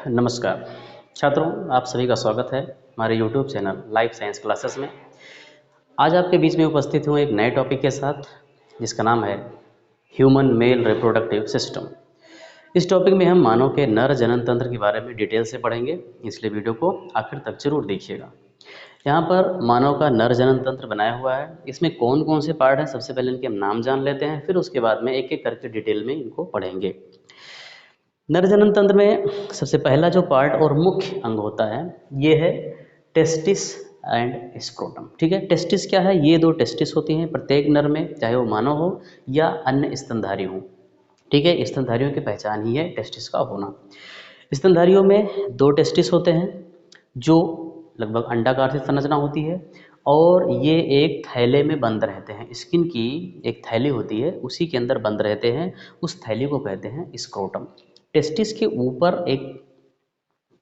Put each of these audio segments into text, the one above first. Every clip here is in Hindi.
नमस्कार छात्रों, आप सभी का स्वागत है हमारे YouTube channel life science classes में। आज आपके बीच में उपस्थित हूँ एक नए टॉपिक के साथ जिसका नाम है ह्यूमन मेल रिप्रोडक्टिव सिस्टम। इस टॉपिक में हम मानव के नर जनन तंत्र के बारे में डिटेल से पढ़ेंगे, इसलिए वीडियो को आखिर तक जरूर देखिएगा। यहाँ पर मानव का नर जनन तंत्र बनाया हुआ है। इसमें कौन कौन से पार्ट हैं, सबसे पहले इनके हम नाम जान लेते हैं, फिर उसके बाद में एक एक करके डिटेल में इनको पढ़ेंगे। नर जनन तंत्र में सबसे पहला जो पार्ट और मुख्य अंग होता है ये है टेस्टिस एंड स्क्रोटम। ठीक है, टेस्टिस क्या है? ये दो टेस्टिस होती हैं प्रत्येक नर में, चाहे वो मानव हो या अन्य स्तनधारी हो। ठीक है, स्तनधारियों की पहचान ही है टेस्टिस का होना। स्तनधारियों में दो टेस्टिस होते हैं जो लगभग अंडाकार से संरचना होती है और ये एक थैले में बंद रहते हैं। स्किन की एक थैली होती है, उसी के अंदर बंद रहते हैं। उस थैली को कहते हैं स्क्रोटम। टेस्टिस के ऊपर एक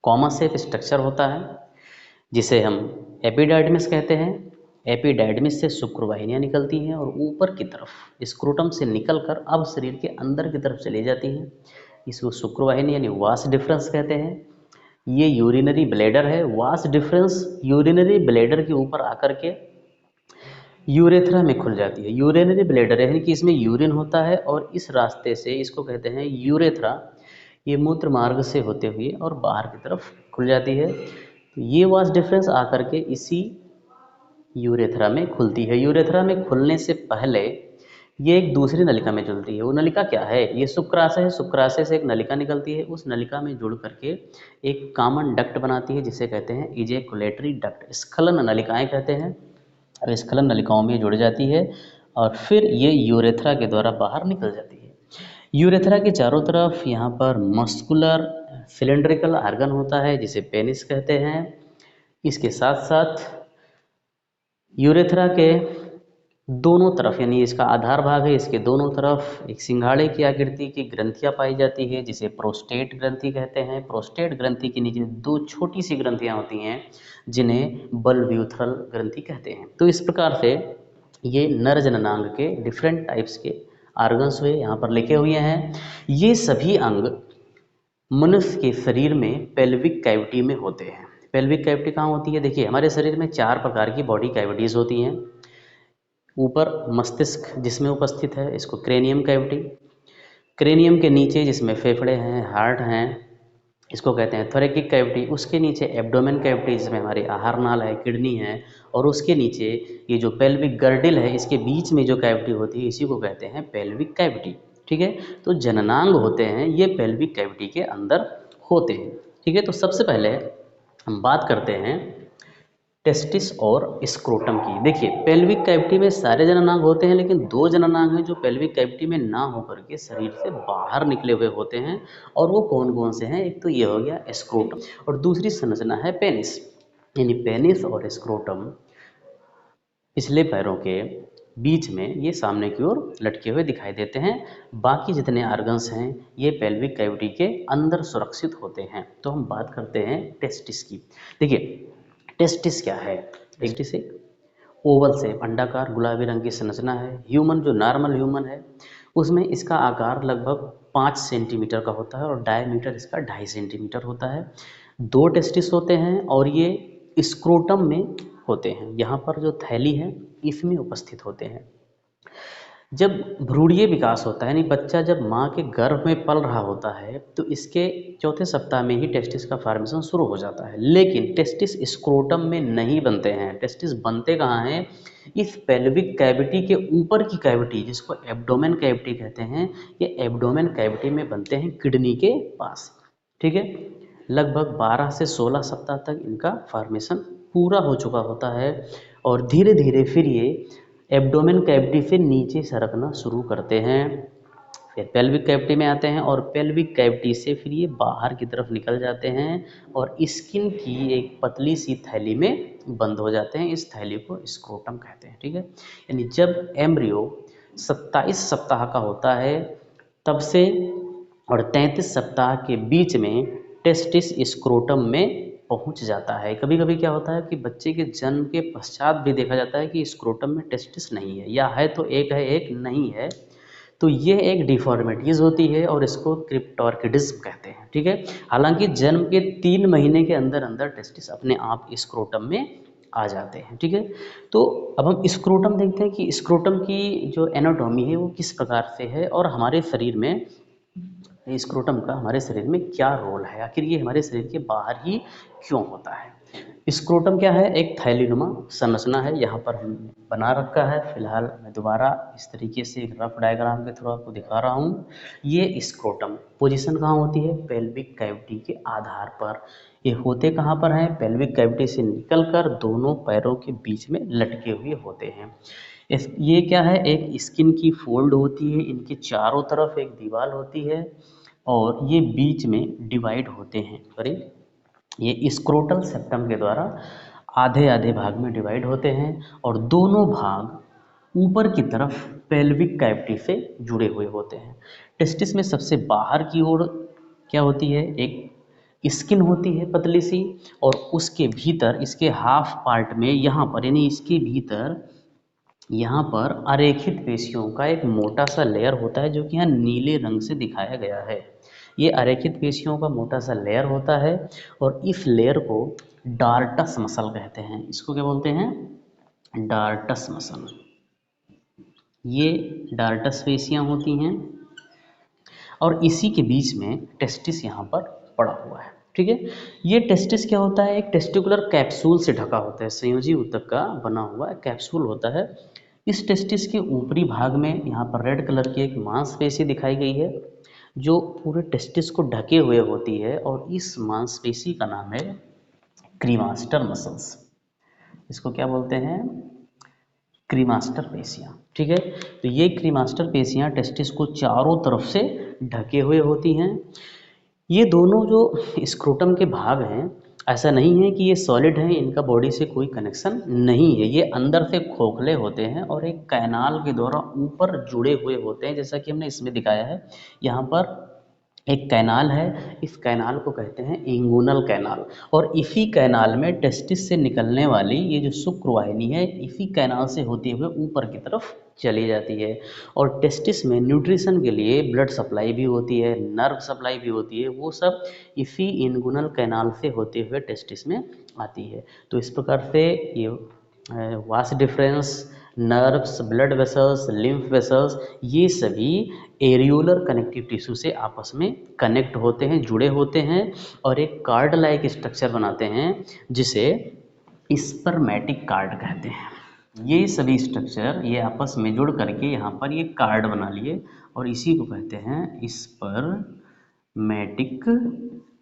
कॉमा शेप स्ट्रक्चर होता है जिसे हम एपिडाइडमिस कहते हैं। एपिडाइडमिस से शुक्रवाहिनियाँ निकलती हैं और ऊपर की तरफ स्क्रोटम से निकलकर अब शरीर के अंदर की तरफ चली जाती हैं। इसको शुक्रवाहिनी यानी वास डिफरेंस कहते हैं। ये यूरिनरी ब्लैडर है। वास डिफरेंस यूरिनरी ब्लैडर के ऊपर आकर के यूरेथ्रा में खुल जाती है। यूरिनरी ब्लैडर यानी कि इसमें यूरिन होता है और इस रास्ते से इसको कहते हैं यूरेथ्रा। ये मूत्र मार्ग से होते हुए और बाहर की तरफ खुल जाती है। तो ये वास डिफरेंस आकर के इसी यूरेथ्रा में खुलती है। यूरेथ्रा में खुलने से पहले ये एक दूसरी नलिका में जुड़ती है। वो नलिका क्या है? ये शुक्राशय है। शुक्राशय से एक नलिका निकलती है। उस नलिका में जुड़ करके एक कॉमन डक्ट बनाती है जिसे कहते हैं इजैकुलेटरी डक्ट। स्खलन नलिकाएं कहते हैं। और स्खलन नलिकाओं में जुड़ जाती है और फिर ये यूरेथ्रा के द्वारा बाहर निकल जाती है। यूरेथ्रा के चारों तरफ यहाँ पर मस्कुलर सिलेंड्रिकल आर्गन होता है जिसे पेनिस कहते हैं। इसके साथ साथ यूरेथ्रा के दोनों तरफ यानी इसका आधार भाग है, इसके दोनों तरफ एक सिंघाड़े की आकृति की ग्रंथियां पाई जाती है जिसे प्रोस्टेट ग्रंथि कहते हैं। प्रोस्टेट ग्रंथि के नीचे दो छोटी सी ग्रंथियां होती हैं जिन्हें बल्ब्यूथरल ग्रंथि कहते हैं। तो इस प्रकार से ये नर जननांग के डिफरेंट टाइप्स के आर्गन्स हुए, यहाँ पर लिखे हुए हैं। ये सभी अंग मनुष्य के शरीर में पेल्विक कैविटी में होते हैं। पेल्विक कैविटी कहाँ होती है? देखिए, हमारे शरीर में चार प्रकार की बॉडी कैविटीज़ होती हैं। ऊपर मस्तिष्क जिसमें उपस्थित है, इसको क्रेनियम कैविटी। क्रेनियम के नीचे जिसमें फेफड़े हैं, हार्ट हैं, इसको कहते हैं थोरैकिक कैविटी। उसके नीचे एब्डोमेन कैविटी जिसमें हमारी आहार नाल है, किडनी है। और उसके नीचे ये जो पेल्विक गर्डिल है, इसके बीच में जो कैविटी होती है इसी को कहते हैं पेल्विक कैविटी। ठीक है, तो जननांग होते हैं ये पेल्विक कैविटी के अंदर होते हैं। ठीक है, तो सबसे पहले हम बात करते हैं टेस्टिस और स्क्रोटम की। देखिए, पेल्विक कैविटी में सारे जननांग होते हैं लेकिन दो जननांग हैं जो पेल्विक कैविटी में ना होकर के शरीर से बाहर निकले हुए होते हैं। और वो कौन कौन से हैं? एक तो ये हो गया स्क्रोटम और दूसरी संरचना है पेनिस। यानी पेनिस और स्क्रोटम पिछले पैरों के बीच में ये सामने की ओर लटके हुए दिखाई देते हैं। बाकी जितने आर्गन्स हैं ये पेल्विक कैविटी के अंदर सुरक्षित होते हैं। तो हम बात करते हैं टेस्टिस की। देखिए, टेस्टिस क्या है? टेस्टिस एक ओवल शेप अंडाकार गुलाबी रंग की संरचना है। ह्यूमन जो नॉर्मल ह्यूमन है उसमें इसका आकार लगभग 5 सेंटीमीटर का होता है और डायमीटर इसका 2.5 सेंटीमीटर होता है। दो टेस्टिस होते हैं और ये स्क्रोटम में होते हैं। यहाँ पर जो थैली है इसमें उपस्थित होते हैं। जब भ्रूणीय विकास होता है यानी बच्चा जब माँ के गर्भ में पल रहा होता है तो इसके चौथे सप्ताह में ही टेस्टिस का फॉर्मेशन शुरू हो जाता है। लेकिन टेस्टिस स्क्रोटम में नहीं बनते हैं। टेस्टिस बनते कहाँ हैं? इस पेल्विक कैविटी के ऊपर की कैविटी जिसको एब्डोमेन कैविटी कहते हैं, ये एब्डोमेन कैविटी में बनते हैं किडनी के पास। ठीक है, लगभग 12 से 16 सप्ताह तक इनका फॉर्मेशन पूरा हो चुका होता है और धीरे धीरे फिर ये एब्डोमेन कैविटी से नीचे सरकना शुरू करते हैं। फिर पेल्विक कैविटी में आते हैं और पेल्विक कैविटी से फिर ये बाहर की तरफ निकल जाते हैं और स्किन की एक पतली सी थैली में बंद हो जाते हैं। इस थैली को स्क्रोटम कहते हैं। ठीक है, यानी जब एम्ब्रियो 27 सप्ताह का होता है तब से और 33 सप्ताह के बीच में टेस्टिस स्क्रोटम में पहुंच जाता है। कभी कभी क्या होता है कि बच्चे के जन्म के पश्चात भी देखा जाता है कि स्क्रोटम में टेस्टिस नहीं है, या है तो एक है एक नहीं है। तो ये एक डिफॉर्मिटीज़ होती है और इसको क्रिप्टोर्किडिज्म कहते हैं, ठीक है। हालांकि जन्म के 3 महीने के अंदर अंदर टेस्टिस अपने आप स्क्रोटम में आ जाते हैं, ठीक है। तो अब हम स्क्रोटम देखते हैं कि स्क्रोटम की जो एनाटॉमी है वो किस प्रकार से है और हमारे शरीर में स्क्रोटम का हमारे शरीर में क्या रोल है, आखिर ये हमारे शरीर के बाहर ही क्यों होता है। स्क्रोटम क्या है, एक थैलीनुमा संरचना है, यहाँ पर हम बना रखा है। फिलहाल मैं दोबारा इस तरीके से एक रफ डायग्राम के थ्रू आपको दिखा रहा हूँ। ये स्क्रोटम पोजीशन कहाँ होती है, पेल्विक कैविटी के आधार पर। ये होते कहाँ पर हैं, पेल्विक कैविटी से निकलकर दोनों पैरों के बीच में लटके हुए होते हैं। ये क्या है, एक स्किन की फोल्ड होती है, इनके चारों तरफ एक दीवार होती है और ये बीच में डिवाइड होते हैं। सॉरी, ये स्क्रोटल सेप्टम के द्वारा आधे आधे भाग में डिवाइड होते हैं और दोनों भाग ऊपर की तरफ पेल्विक कैविटी से जुड़े हुए होते हैं। टेस्टिस में सबसे बाहर की ओर क्या होती है, एक स्किन होती है पतली सी, और उसके भीतर इसके हाफ पार्ट में यहाँ पर यानी इसके भीतर यहाँ पर अरेखित पेशियों का एक मोटा सा लेयर होता है जो कि यहाँ नीले रंग से दिखाया गया है। ये अरेखित पेशियों का मोटा सा लेयर होता है और इस लेयर को डार्टस मसल कहते हैं। इसको क्या बोलते हैं, डार्टस मसल। ये डार्टस पेशियाँ होती हैं और इसी के बीच में टेस्टिस यहाँ पर पड़ा हुआ है, ठीक है। ये टेस्टिस क्या होता है, एक टेस्टिकुलर कैप्सूल से ढका होता है, संयोजी ऊतक का बना हुआ कैप्सूल होता है। इस टेस्टिस के ऊपरी भाग में यहाँ पर रेड कलर की एक मांसपेशी दिखाई गई है जो पूरे टेस्टिस को ढके हुए होती है और इस मांसपेशी का नाम है क्रीमास्टर मसल्स। इसको क्या बोलते हैं, क्रीमास्टर पेशियाँ, ठीक है। तो ये क्रीमास्टर पेशियाँ टेस्टिस को चारों तरफ से ढके हुए होती हैं। ये दोनों जो स्क्रोटम के भाग हैं, ऐसा नहीं है कि ये सॉलिड हैं, इनका बॉडी से कोई कनेक्शन नहीं है। ये अंदर से खोखले होते हैं और एक कैनाल के द्वारा ऊपर जुड़े हुए होते हैं, जैसा कि हमने इसमें दिखाया है। यहाँ पर एक कैनाल है, इस कैनाल को कहते हैं इंगुनल कैनाल, और इसी कैनाल में टेस्टिस से निकलने वाली ये जो शुक्रवाहिनी है इसी कैनाल से होते हुए ऊपर की तरफ चली जाती है। और टेस्टिस में न्यूट्रिशन के लिए ब्लड सप्लाई भी होती है, नर्व सप्लाई भी होती है, वो सब इसी इंगुनल कैनाल से होते हुए टेस्टिस में आती है। तो इस प्रकार से ये vas deferens, nerves, blood vessels, lymph vessels, ये सभी एरियोलर कनेक्टिव टिश्यू से आपस में कनेक्ट होते हैं, जुड़े होते हैं और एक कार्ड लाइक स्ट्रक्चर बनाते हैं जिसे स्पर्मेटिक कार्ड कहते हैं। ये सभी स्ट्रक्चर ये आपस में जुड़ करके यहाँ पर ये कार्ड बना लिए और इसी को कहते हैं स्पर्मेटिक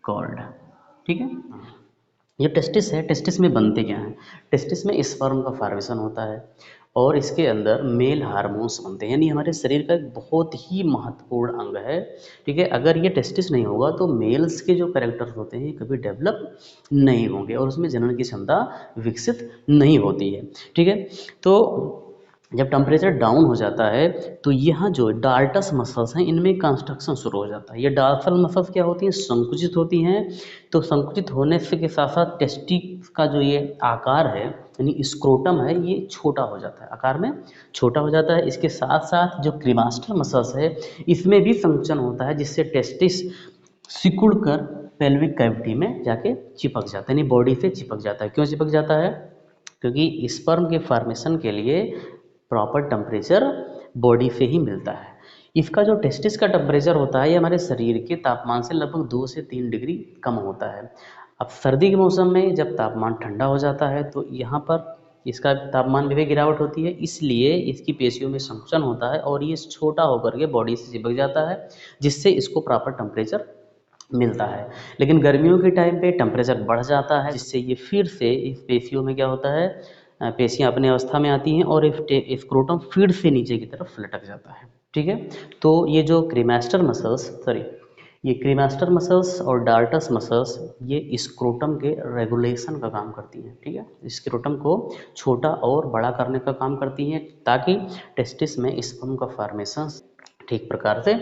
कॉर्ड, ठीक है। ये टेस्टिस है, टेस्टिस में बनते क्या हैं, टेस्टिस में स्पर्म का फॉर्मेशन होता है और इसके अंदर मेल हार्मोन्स बनते हैं, यानी हमारे शरीर का एक बहुत ही महत्वपूर्ण अंग है, ठीक है। अगर ये टेस्टिस नहीं होगा तो मेल्स के जो कैरेक्टर्स होते हैं कभी डेवलप नहीं होंगे और उसमें जनन की क्षमता विकसित नहीं होती है, ठीक है। तो जब टेम्परेचर डाउन हो जाता है तो यहाँ जो डार्टस मसल्स हैं इनमें कंस्ट्रक्शन शुरू हो जाता है। ये डार्सल मसल्स क्या होती हैं, संकुचित होती हैं। तो संकुचित होने से के साथ साथ टेस्टिस का जो ये आकार है यानी स्क्रोटम है ये छोटा हो जाता है, आकार में छोटा हो जाता है। इसके साथ साथ जो क्रीमास्टर मसल्स है इसमें भी संकुचन होता है जिससे टेस्टिस सिकुड़ कर पेल्विक कैविटी में जाके चिपक जाता है, यानी बॉडी से चिपक जाता है। क्यों चिपक जाता है, क्योंकि स्पर्म के फॉर्मेशन के लिए प्रॉपर टेम्परेचर बॉडी से ही मिलता है। इसका जो टेस्टिस का टेम्परेचर होता है ये हमारे शरीर के तापमान से लगभग 2 से 3 डिग्री कम होता है। अब सर्दी के मौसम में जब तापमान ठंडा हो जाता है तो यहाँ पर इसका तापमान में भी गिरावट होती है, इसलिए इसकी पेशियों में संकुचन होता है और ये छोटा होकर के बॉडी से चिपक जाता है जिससे इसको प्रॉपर टेम्परेचर मिलता है। लेकिन गर्मियों के टाइम पे टेम्परेचर बढ़ जाता है जिससे ये फिर से इस पेशियों में क्या होता है, पेशियाँ अपने अवस्था में आती हैं और स्क्रोटम फिर से नीचे की तरफ लटक जाता है, ठीक है। तो ये जो क्रीमास्टर मसल्स और डार्टस मसल्स ये स्क्रोटम के रेगुलेशन का काम करती हैं, ठीक है। स्क्रोटम को छोटा और बड़ा करने का काम करती हैं ताकि टेस्टिस में स्पर्म का फॉर्मेशन ठीक प्रकार से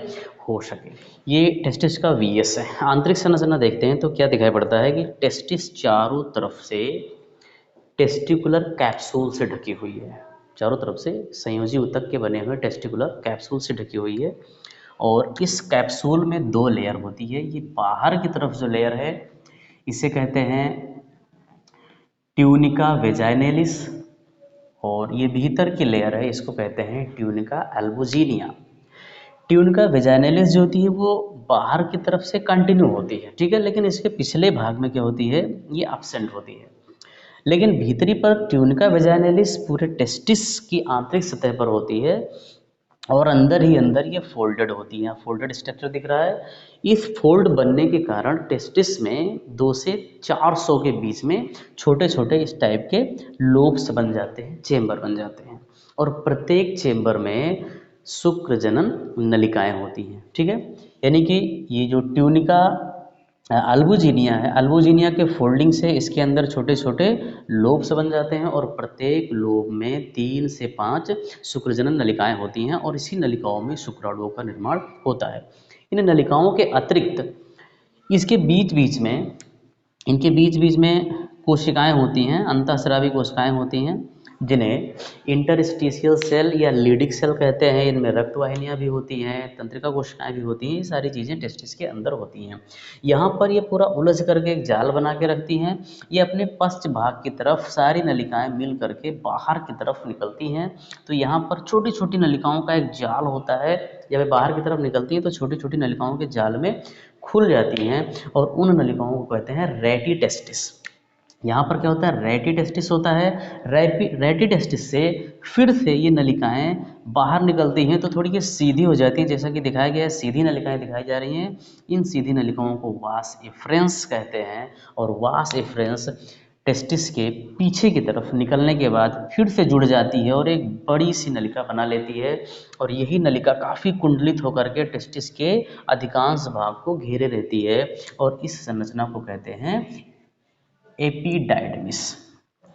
हो सके। ये टेस्टिस का वीएस है। आंतरिक संरचना देखते हैं तो क्या दिखाई पड़ता है कि टेस्टिस चारों तरफ से टेस्टिकुलर कैप्सूल से ढकी हुई है, चारों तरफ से संयोजी ऊतक के बने हुए टेस्टिकुलर कैप्सूल से ढकी हुई है। और इस कैप्सूल में 2 लेयर होती है। ये बाहर की तरफ जो लेयर है इसे कहते हैं ट्यूनिका वेजाइनलिस, और ये भीतर की लेयर है इसको कहते हैं ट्यूनिका एल्बुजिनिया। ट्यूनिका वेजाइनलिस जो होती है वो बाहर की तरफ से कंटिन्यू होती है, ठीक है, लेकिन इसके पिछले भाग में क्या होती है, ये एब्सेंट होती है। लेकिन भीतरी पर ट्यूनिका वेजाइनलिस पूरे टेस्टिस की आंतरिक सतह पर होती है और अंदर ही अंदर ये फोल्डेड होती है। फोल्डेड स्ट्रक्चर दिख रहा है। इस फोल्ड बनने के कारण टेस्टिस में 2 से 400 के बीच में छोटे छोटे इस टाइप के लोब्स बन जाते हैं, चेम्बर बन जाते हैं, और प्रत्येक चेम्बर में शुक्रजनन नलिकाएं होती हैं, ठीक है। यानी कि ये जो ट्यूनिका अल्बुजिनिया है, अल्बुजिनिया के फोल्डिंग से इसके अंदर छोटे छोटे लोब्स बन जाते हैं और प्रत्येक लोब में 3 से 5 शुक्रजनन नलिकाएं होती हैं और इसी नलिकाओं में शुक्राणुओं का निर्माण होता है। इन नलिकाओं के अतिरिक्त इसके बीच बीच में, इनके बीच बीच में कोशिकाएं होती हैं, अंतःस्रावी कोशिकाएं होती हैं, जिन्हें इंटरस्टिशियल सेल या लीडिक सेल कहते हैं। इनमें रक्तवाहिनियां भी होती हैं, तंत्रिका कोशिकाएं भी होती हैं। ये सारी चीज़ें टेस्टिस के अंदर होती हैं। यहाँ पर ये पूरा उलझ करके एक जाल बना के रखती हैं। ये अपने पश्च भाग की तरफ सारी नलिकाएं मिल करके बाहर की तरफ निकलती हैं। तो यहाँ पर छोटी छोटी नलिकाओं का एक जाल होता है। जब ये बाहर की तरफ निकलती हैं तो छोटी छोटी नलिकाओं के जाल में खुल जाती हैं और उन नलिकाओं को कहते हैं रेटी टेस्टिस। यहाँ पर क्या होता है, रेटी टेस्टिस होता है। रेटी टेस्टिस से फिर से ये नलिकाएं बाहर निकलती हैं तो थोड़ी ये सीधी हो जाती हैं, जैसा कि दिखाया गया है, सीधी नलिकाएं दिखाई जा रही हैं। इन सीधी नलिकाओं को वास एफ्रेंस कहते हैं और वास एफ्रेंस टेस्टिस के पीछे की तरफ निकलने के बाद फिर से जुड़ जाती है और एक बड़ी सी नलिका बना लेती है। और यही नलिका काफ़ी कुंडलित होकर के टेस्टिस के अधिकांश भाग को घेरे रहती है और इस संरचना को कहते हैं एपिडाइडमिस,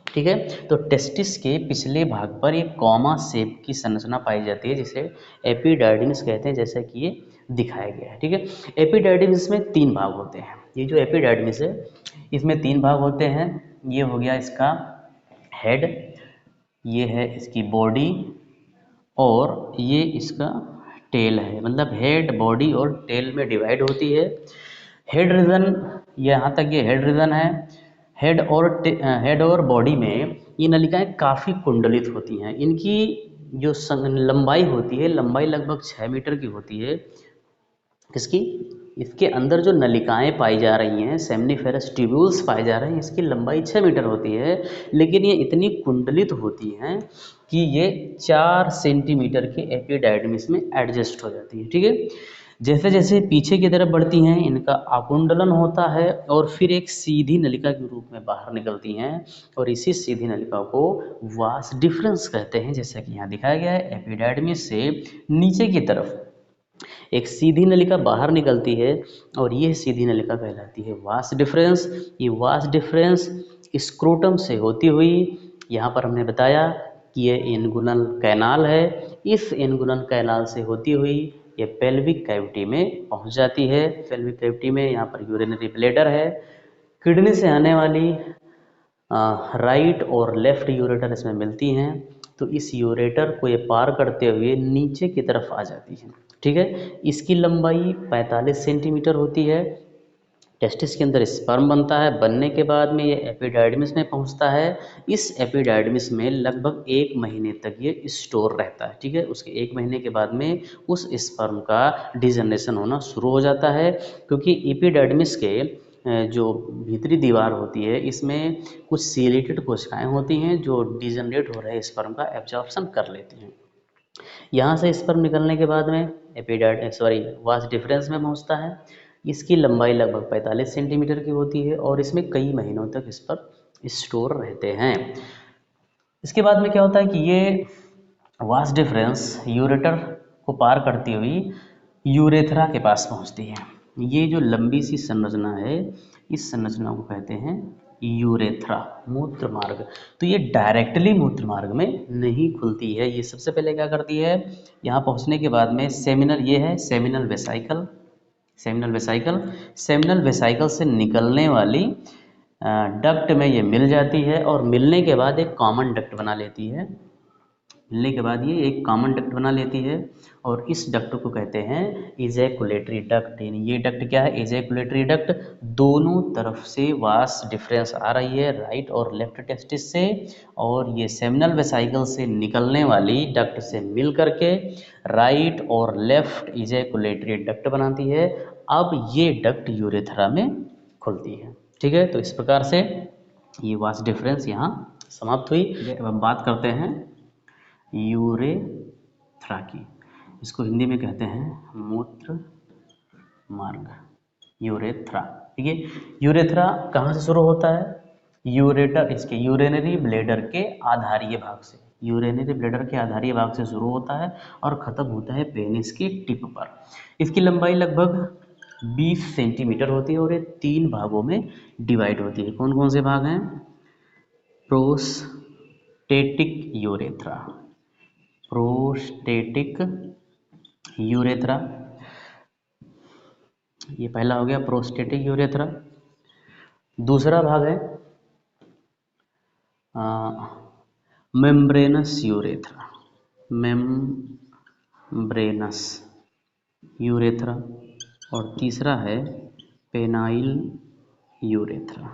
ठीक है। तो टेस्टिस के पिछले भाग पर एक कॉमा शेप की संरचना पाई जाती है जिसे एपिडाइडमिस कहते हैं, जैसा कि ये दिखाया गया है, ठीक है। एपिडाइडमिस में 3 भाग होते हैं। ये जो एपिडाइडमिस है इसमें 3 भाग होते हैं। ये हो गया इसका हेड, ये है इसकी बॉडी और ये इसका टेल है। मतलब हेड, बॉडी और टेल में डिवाइड होती है। हेड रीजन, यहाँ तक ये हेड रीजन है। हेड और बॉडी में ये नलिकाएं काफ़ी कुंडलित होती हैं। इनकी जो लंबाई होती है, लंबाई लगभग 6 मीटर की होती है। इसकी इसके अंदर जो नलिकाएं पाई जा रही हैं, सेमनीफेरस ट्यूब्यूल्स पाए जा रहे हैं, इसकी लंबाई 6 मीटर होती है, लेकिन ये इतनी कुंडलित होती हैं कि ये 4 सेंटीमीटर के एपिडाइडमिस में एडजस्ट हो जाती है, ठीक है। जैसे जैसे पीछे की तरफ बढ़ती हैं इनका आकुंडलन होता है और फिर एक सीधी नलिका के रूप में बाहर निकलती हैं और इसी सीधी नलिका को वास डिफरेंस कहते हैं, जैसा कि यहाँ दिखाया गया है। एपिडाइडमिस से नीचे की तरफ एक सीधी नलिका बाहर निकलती है और यह सीधी नलिका कहलाती है वास डिफरेंस। ये वास डिफरेंस स्क्रोटम से होती हुई, यहाँ पर हमने बताया कि ये इनगुनल कैनाल है, इस इनगुनल कैनाल से होती हुई ये पेल्विक कैविटी में पहुँच जाती है। पेल्विक कैविटी में यहाँ पर यूरिनरी ब्लैडर है। किडनी से आने वाली राइट और लेफ्ट यूरेटर इसमें मिलती हैं, तो इस यूरेटर को ये पार करते हुए नीचे की तरफ आ जाती है, ठीक है। इसकी लंबाई 45 सेंटीमीटर होती है। टेस्टिस के अंदर स्पर्म बनता है। बनने के बाद में ये एपिडाइडमिस में पहुंचता है। इस एपिडाइडमिस में लगभग 1 महीने तक ये स्टोर रहता है, ठीक है। उसके 1 महीने के बाद में उस स्पर्म का डिजनरेशन होना शुरू हो जाता है, क्योंकि एपिडाइडमिस के जो भीतरी दीवार होती है इसमें कुछ सीलेटेड कोशिकाएं होती हैं जो डिजनरेट हो रहे स्पर्म का एब्जॉर्प्शन कर लेती हैं। यहाँ से स्पर्म निकलने के बाद में वास डिफरेंस में पहुँचता है। इसकी लंबाई लगभग 45 सेंटीमीटर की होती है और इसमें कई महीनों तक स्पर्म स्टोर रहते हैं। इसके बाद में क्या होता है कि ये वास डिफरेंस यूरेटर को पार करती हुई यूरेथ्रा के पास पहुँचती है। ये जो लंबी सी संरचना है, इस संरचना को कहते हैं यूरेथ्रा, मूत्र मार्ग। तो ये डायरेक्टली मूत्र मार्ग में नहीं खुलती है। ये सबसे पहले क्या करती है, यहाँ पहुँचने के बाद में सेमिनल, ये है सेमिनल वेसाइकल। सेमिनल वेसाइकल से निकलने वाली डक्ट में ये मिल जाती है और मिलने के बाद एक कॉमन डक्ट बना लेती है। मिलने के बाद ये एक कॉमन डक्ट बना लेती है और इस डक्ट को कहते हैं इजैकुलेटरी डक्ट। यानी ये डक्ट क्या है, इजैकुलेटरी डक्ट। दोनों तरफ से वास डिफरेंस आ रही है, राइट और लेफ्ट टेस्टिस से, और ये सेमिनल वेसाइकल से निकलने वाली डक्ट से मिल करके राइट और लेफ्ट इजैकुलेटरी डक्ट बनाती है। अब ये डक्ट यूरेथ्रा में खुलती है। ठीक है, तो इस प्रकार से ये वास डिफरेंस यहाँ समाप्त हुई। अब हम बात करते हैं यूरेथ्रा की। इसको हिंदी में कहते हैं मूत्र मार्ग, यूरेथ्रा। ठीक है, यूरेथ्रा कहाँ से शुरू होता है, यूरेटर, इसके यूरिनरी ब्लैडर के आधारीय भाग से, यूरिनरी ब्लैडर के आधारीय भाग से शुरू होता है और ख़त्म होता है पेनिस के टिप पर। इसकी लंबाई लगभग 20 सेंटीमीटर होती है और ये 3 भागों में डिवाइड होती है। कौन कौन से भाग हैं, प्रोस्टेटिक यूरेथ्रा, प्रोस्टेटिक यूरेथ्रा, ये पहला हो गया प्रोस्टेटिक यूरेथ्रा। दूसरा भाग है मेम्ब्रेनस यूरेथ्रा, मेम्ब्रेनस यूरेथ्रा। और तीसरा है पेनाइल यूरेथ्रा,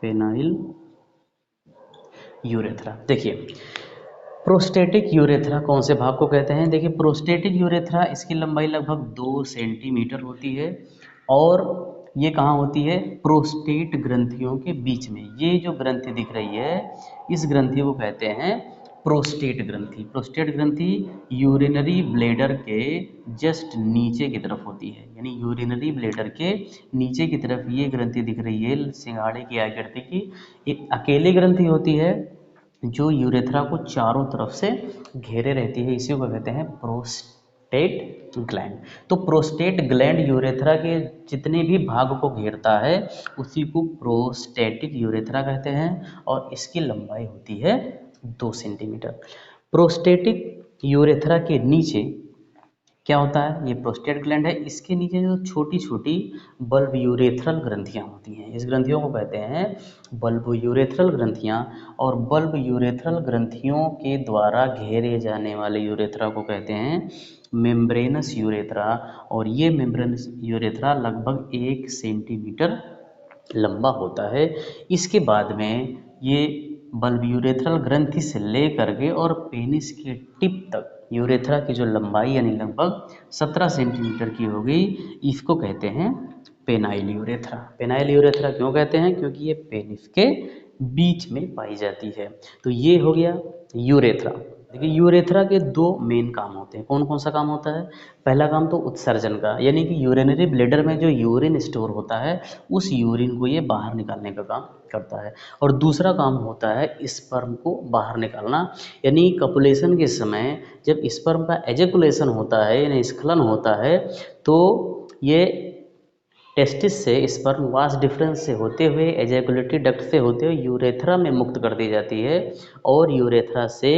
पेनाइल यूरेथ्रा। देखिए प्रोस्टेटिक यूरेथ्रा कौन से भाग को कहते हैं, देखिए प्रोस्टेटिक यूरेथ्रा इसकी लंबाई लगभग 2 सेंटीमीटर होती है और ये कहाँ होती है, प्रोस्टेट ग्रंथियों के बीच में। ये जो ग्रंथि दिख रही है इस ग्रंथि को कहते हैं प्रोस्टेट ग्रंथि। प्रोस्टेट ग्रंथि यूरिनरी ब्लैडर के जस्ट नीचे की तरफ होती है, यानी यूरिनरी ब्लैडर के नीचे की तरफ ये ग्रंथि दिख रही है सिंघाड़े की आकृति की। एक अकेली ग्रंथि होती है जो यूरेथ्रा को चारों तरफ से घेरे रहती है, इसी को कहते हैं प्रोस्टेट ग्लैंड। तो प्रोस्टेट ग्लैंड यूरेथ्रा के जितने भी भाग को घेरता है उसी को प्रोस्टेटिक यूरेथ्रा कहते हैं और इसकी लंबाई होती है 2 सेंटीमीटर। प्रोस्टेटिक यूरेथ्रा के नीचे क्या होता है, ये प्रोस्टेट ग्लैंड है, इसके नीचे जो छोटी छोटी बल्ब यूरेथ्रल ग्रंथियां होती हैं, इस ग्रंथियों को कहते हैं बल्ब यूरेथ्रल ग्रंथियां। और बल्ब यूरेथ्रल ग्रंथियों के द्वारा घेरे जाने वाले यूरेथ्रा को कहते हैं मेम्ब्रेनस यूरेथ्रा। और ये मेम्ब्रेनस यूरेथ्रा लगभग 1 सेंटीमीटर लंबा होता है। इसके बाद में ये बल्ब यूरेथ्रल ग्रंथि से लेकर के और पेनिस के टिप तक यूरेथ्रा की जो लंबाई यानी लगभग 17 सेंटीमीटर की हो गई, इसको कहते हैं पेनाइल यूरेथ्रा। पेनाइल यूरेथ्रा क्यों कहते हैं, क्योंकि ये पेनिस के बीच में पाई जाती है। तो ये हो गया यूरेथ्रा। देखिए यूरेथ्रा के 2 मेन काम होते हैं। कौन कौन सा काम होता है, पहला काम तो उत्सर्जन का, यानी कि यूरिनरी ब्लैडर में जो यूरिन स्टोर होता है उस यूरिन को ये बाहर निकालने का काम करता है। और दूसरा काम होता है स्पर्म को बाहर निकालना, यानी कपुलेशन के समय जब स्पर्म का एजेकुलेशन होता है यानी स्खलन होता है तो ये टेस्टिस से स्पर्म वास डिफरेंस से होते हुए एजैकुलेटरी डक्ट से होते हुए यूरेथ्रा में मुक्त कर दी जाती है और यूरेथ्रा से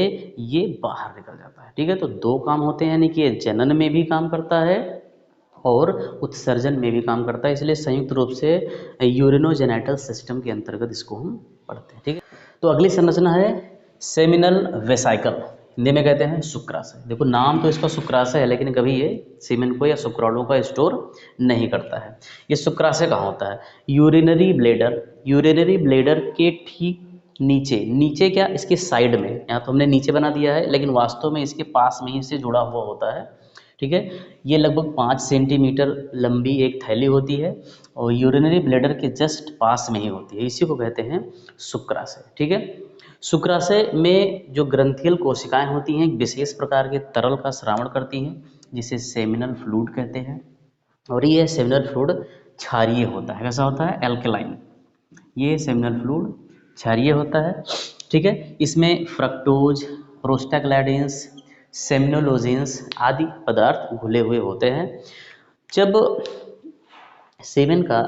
ये बाहर निकल जाता है। ठीक है, तो 2 काम होते हैं, यानी कि ये जनन में भी काम करता है और उत्सर्जन में भी काम करता है, इसलिए संयुक्त रूप से यूरिनोजेनेटल सिस्टम के अंतर्गत इसको हम पढ़ते हैं। ठीक है, तो अगली संरचना है सेमिनल वेसाइकल, हिंदी में कहते हैं शुक्राशय। देखो नाम तो इसका शुक्राशय है लेकिन कभी ये सीमेन को या शुक्राणु का स्टोर नहीं करता है। ये शुक्राशय कहाँ होता है, यूरिनरी ब्लैडर, यूरिनरी ब्लैडर के ठीक नीचे, नीचे क्या इसके साइड में, यहाँ तो हमने नीचे बना दिया है लेकिन वास्तव में इसके पास में ही से जुड़ा हुआ होता है। ठीक है, ये लगभग 5 सेंटीमीटर लंबी एक थैली होती है और यूरिनरी ब्लैडर के जस्ट पास में ही होती है, इसी को कहते हैं शुक्राशय। ठीक है, शुक्राशय में जो ग्रंथियल कोशिकाएं होती हैं एक विशेष प्रकार के तरल का स्रावण करती हैं जिसे सेमिनल फ्लूइड कहते हैं। और ये सेमिनल फ्लूइड क्षारीय होता है, कैसा होता है, एल्कलाइन। ये सेमिनल फ्लूइड क्षारीय होता है। ठीक है, इसमें फ्रक्टोज, प्रोस्टाग्लैंडिन्स, सेमिनोलोजेंस आदि पदार्थ घुले हुए होते हैं। जब सेमेन का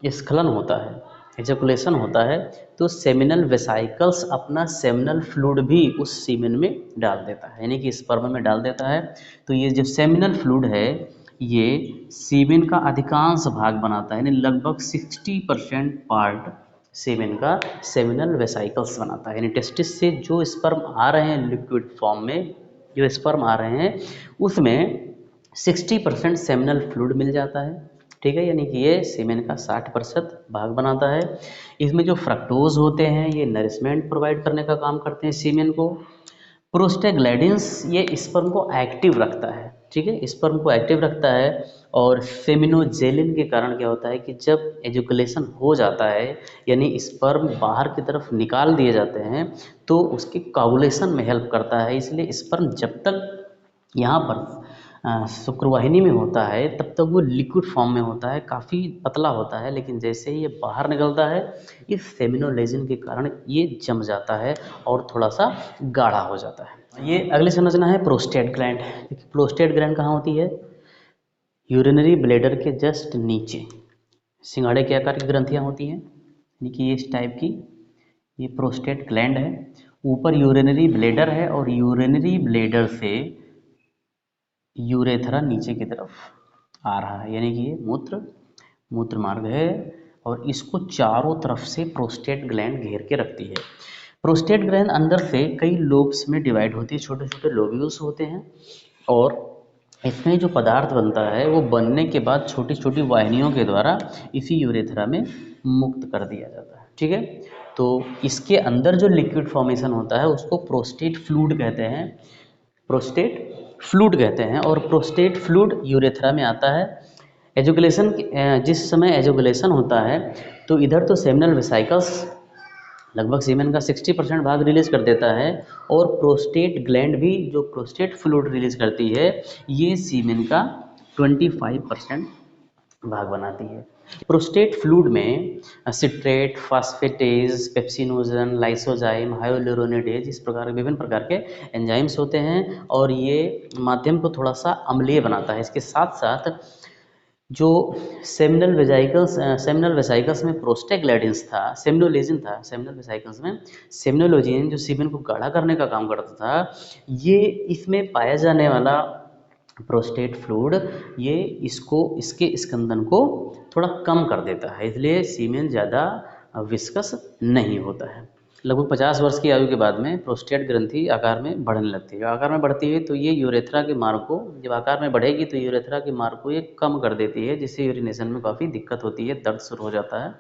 स्खलन होता है, एजैकुलेशन होता है, तो सेमिनल वेसाइकल्स अपना सेमिनल फ्लूइड भी उस सीमेन में डाल देता है, यानी कि स्पर्म में डाल देता है। तो ये जो सेमिनल फ्लूइड है ये सीमेन का अधिकांश भाग बनाता है, यानी लगभग 60% पार्ट सीमेन का सेमिनल वेसाइकल्स बनाता है। यानी टेस्टिस से जो स्पर्म आ रहे हैं लिक्विड फॉर्म में, जो स्पर्म आ रहे हैं उसमें 60% सेमिनल फ्लूइड मिल जाता है। ठीक है, यानी कि ये सीमेन का 60% भाग बनाता है। इसमें जो फ्रक्टोज होते हैं ये नरिशमेंट प्रोवाइड करने का काम करते हैं सीमेन को। प्रोस्टाग्लैंडिन्स ये स्पर्म को एक्टिव रखता है। ठीक है, स्पर्म को एक्टिव रखता है। और फेमिनोजेलिन के कारण क्या होता है कि जब एजुकुलेशन हो जाता है यानी स्पर्म बाहर की तरफ निकाल दिए जाते हैं तो उसके काउलेशन में हेल्प करता है। इसलिए स्पर्म जब तक यहाँ पर शुक्रवाहिनी में होता है तब तक वो लिक्विड फॉर्म में होता है, काफ़ी पतला होता है, लेकिन जैसे ही ये बाहर निकलता है इस फेमिनोलेजिन के कारण ये जम जाता है और थोड़ा सा गाढ़ा हो जाता है। ये अगली संरचना है प्रोस्टेट ग्लैंड। प्रोस्टेट ग्लैंड कहाँ होती है? यूरिनरी ब्लैडर के जस्ट नीचे सिंगाड़े के आकार की ग्रंथियाँ होती हैं, यानी कि इस टाइप की ये प्रोस्टेट ग्लैंड है। ऊपर यूरिनरी ब्लैडर है और यूरिनरी ब्लैडर से यूरेथ्रा नीचे की तरफ आ रहा है, यानी कि ये मूत्र मार्ग है और इसको चारों तरफ से प्रोस्टेट ग्लैंड घेर के रखती है। प्रोस्टेट ग्लैंड अंदर से कई लोब्स में डिवाइड होती है, छोटे छोटे लोब्यूल्स होते हैं और इसमें जो पदार्थ बनता है वो बनने के बाद छोटी छोटी वाहिनियों के द्वारा इसी यूरेथ्रा में मुक्त कर दिया जाता है। ठीक है, तो इसके अंदर जो लिक्विड फॉर्मेशन होता है उसको प्रोस्टेट फ्लूइड कहते हैं। प्रोस्टेट फ्लूइड कहते हैं और प्रोस्टेट फ्लूइड यूरेथ्रा में आता है। एजुकुलेशन जिस समय एजुकुलेशन होता है तो इधर तो सेमिनल वेसाइकल्स लगभग सीमेन का 60% भाग रिलीज कर देता है और प्रोस्टेट ग्लैंड भी जो प्रोस्टेट फ्लूइड रिलीज करती है ये सीमेन का 25% भाग बनाती है। प्रोस्टेट फ्लूइड में citrate, phosphatase, pepsinogen, lysozyme, hyaluronidase इस प्रकार के विभिन्न प्रकार के एंजाइम्स होते हैं और ये माध्यम को थोड़ा सा अम्लीय बनाता है। इसके साथ साथ जो सेमिनल वेसाइकल्स में प्रोस्टाग्लैंडिन्स था, सेमिनोलेजिन था, सेमिनल वेसाइकल्स में सेमिनोलोजिन जो सीमेन को गाढ़ा करने का काम करता था, ये इसमें पाया जाने वाला प्रोस्टेट फ्लूइड ये इसके स्कंदन को थोड़ा कम कर देता है, इसलिए सीमेन ज़्यादा विस्कस नहीं होता है। लगभग 50 वर्ष की आयु के बाद में प्रोस्टेट ग्रंथि आकार में बढ़ने लगती है। आकार में बढ़ती है तो ये यूरेथ्रा के मार्ग को, जब आकार में बढ़ेगी तो यूरेथ्रा के मार्ग को ये कम कर देती है जिससे यूरिनेशन में काफ़ी दिक्कत होती है, दर्द शुरू हो जाता है।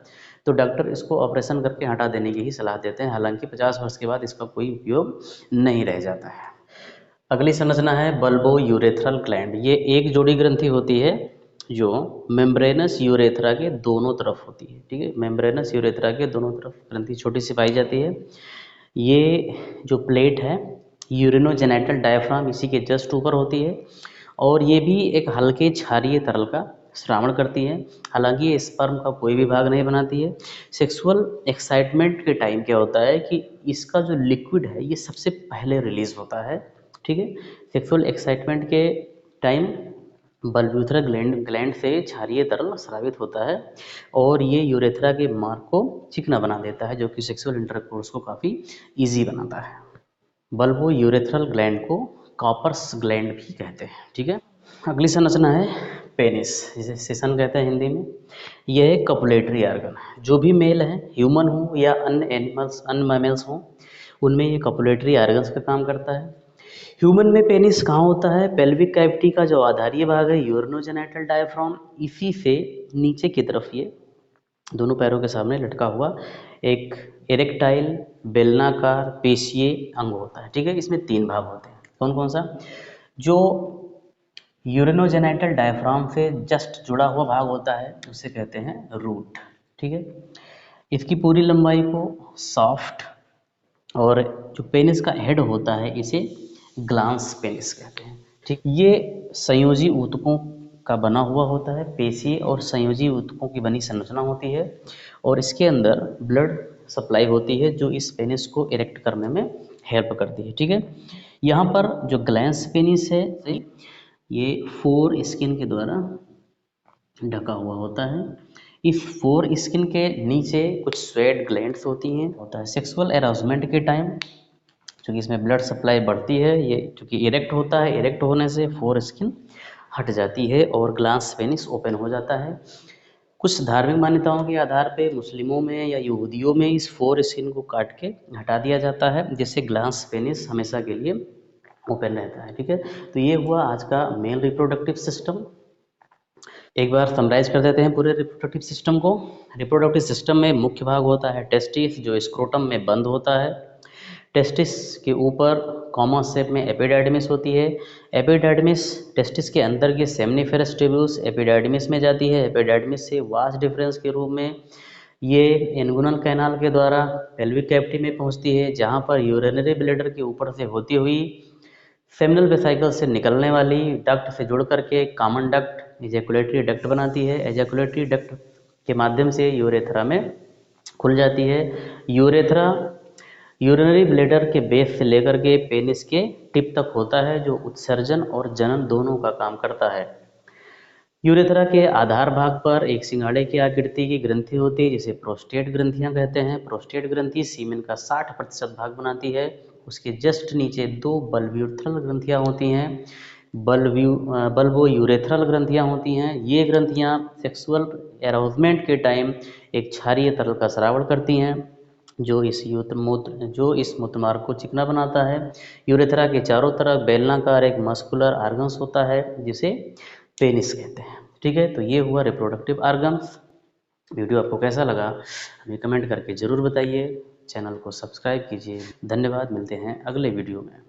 तो डॉक्टर इसको ऑपरेशन करके हटा देने की ही सलाह देते हैं, हालांकि 50 वर्ष के बाद इसका कोई उपयोग नहीं रह जाता है। अगली संरचना है बल्बो यूरेथ्रल ग्लैंड। ये एक जोड़ी ग्रंथि होती है जो मेम्ब्रेनस यूरेथ्रा के दोनों तरफ होती है। ठीक है, मेम्ब्रेनस यूरेथ्रा के दोनों तरफ ग्रंथि छोटी सी पाई जाती है। ये जो प्लेट है यूरिनोजेनिटल डायफ्राम इसी के जस्ट ऊपर होती है और ये भी एक हल्के क्षारीय तरल का श्रावण करती है, हालांकि ये स्पर्म का कोई भी भाग नहीं बनाती है। सेक्सुअल एक्साइटमेंट के टाइम क्या होता है कि इसका जो लिक्विड है ये सबसे पहले रिलीज होता है। ठीक है, सेक्सुअल एक्साइटमेंट के टाइम बल्ब्यूथरा ग्लैंड से क्षारीय तरल स्रावित होता है और ये यूरेथ्रा के मार्ग को चिकना बना देता है जो कि सेक्सुअल इंटरकोर्स को काफ़ी इजी बनाता है। बल्बो यूरेथ्रल ग्लैंड को कॉपर्स ग्लैंड भी कहते हैं। ठीक है, अगली संरचना है पेनिस, जिसे सेसन कहते हैं हिंदी में। यह एक कपुलेटरी आर्गन है। जो भी मेल है, ह्यूमन हो या अन्य एनिमल्स, अन्य मैमल्स हों, उनमें ये कपुलेटरी आर्गन्स का काम करता है। ह्यूमन में पेनिस कहाँ होता है? पेल्विक कैविटी का जो आधारीय भाग है यूरिनोजेनिटल डायफ्राम, इसी से नीचे की तरफ ये दोनों पैरों के सामने लटका हुआ एक इरेक्टाइल बेलनाकार पेशीय अंग होता है। ठीक है, इसमें 3 भाग होते हैं। कौन कौन सा? जो यूरिनोजेनिटल डायफ्राम से जस्ट जुड़ा हुआ भाग होता है उसे कहते हैं रूट। ठीक है, इसकी पूरी लंबाई को सॉफ्ट, और जो पेनिस का हेड होता है इसे ग्लांस पेनिस कहते हैं। ठीक, ये संयोजी ऊतकों का बना हुआ होता है, पेशीय और संयोजी ऊतकों की बनी संरचना होती है और इसके अंदर ब्लड सप्लाई होती है जो इस पेनिस को इरेक्ट करने में हेल्प करती है। ठीक है, यहाँ पर जो ग्लैंस पेनिस है ये 4 स्किन के द्वारा ढका हुआ होता है। इस 4 स्किन के नीचे कुछ स्वेट ग्लैंड्स होती हैं। होता है सेक्सुअल एराउजमेंट के टाइम क्योंकि इसमें ब्लड सप्लाई बढ़ती है, ये क्योंकि इरेक्ट होता है, इरेक्ट होने से 4 स्किन हट जाती है और ग्लांस पेनिस ओपन हो जाता है। कुछ धार्मिक मान्यताओं के आधार पे मुस्लिमों में या यहूदियों में इस फोर स्किन को काट के हटा दिया जाता है, जिससे ग्लांस पेनिस हमेशा के लिए ओपन रहता है। ठीक है, तो ये हुआ आज का मेल रिप्रोडक्टिव सिस्टम। एक बार समराइज कर देते हैं पूरे रिप्रोडक्टिव सिस्टम को। रिप्रोडक्टिव सिस्टम में मुख्य भाग होता है टेस्टिस, जो स्क्रोटम में बंद होता है। टेस्टिस के ऊपर कॉमन शेप में एपिडाइडमिस होती है। एपिडाइडमिस टेस्टिस के अंदर की सेमनीफेरस ट्यूब्यूल्स एपिडाइडमिस में जाती है। एपिडाइडमिस से वास डिफरेंस के रूप में ये इन्गुनल कैनाल के द्वारा पेल्विक कैविटी में पहुंचती है, जहां पर यूरिनरी ब्लैडर के ऊपर से होती हुई सेमिनल वेसिकल से निकलने वाली डक्ट से जुड़ करके कॉमन डक्ट एजैकुलेटरी डक्ट बनाती है। एजैकुलेटरी डक्ट के माध्यम से यूरेथ्रा में खुल जाती है। यूरेथ्रा यूरिनरी ब्लैडर के बेस से लेकर के पेनिस के टिप तक होता है, जो उत्सर्जन और जनन दोनों का काम करता है। यूरेथ्रा के आधार भाग पर एक सिंगाड़े की आकृति की ग्रंथि होती है, जिसे प्रोस्टेट ग्रंथियां कहते हैं। प्रोस्टेट ग्रंथि सीमेन का 60% भाग बनाती है। उसके जस्ट नीचे दो बल्ब्यूथ्रल ग्रंथियां होती हैं, बल्बो यूरेथ्रल ग्रंथियां होती हैं। ये ग्रंथियां सेक्सुअल एराउजमेंट के टाइम एक क्षारीय तरल का स्राव करती हैं, जो इस मूत्रमार्ग को चिकना बनाता है। यूरेथ्रा के चारों तरफ बेलनाकार एक मस्कुलर आर्गन्स होता है, जिसे पेनिस कहते हैं। ठीक है, तो ये हुआ रिप्रोडक्टिव आर्गन्स। वीडियो आपको कैसा लगा हमें कमेंट करके ज़रूर बताइए। चैनल को सब्सक्राइब कीजिए। धन्यवाद, मिलते हैं अगले वीडियो में।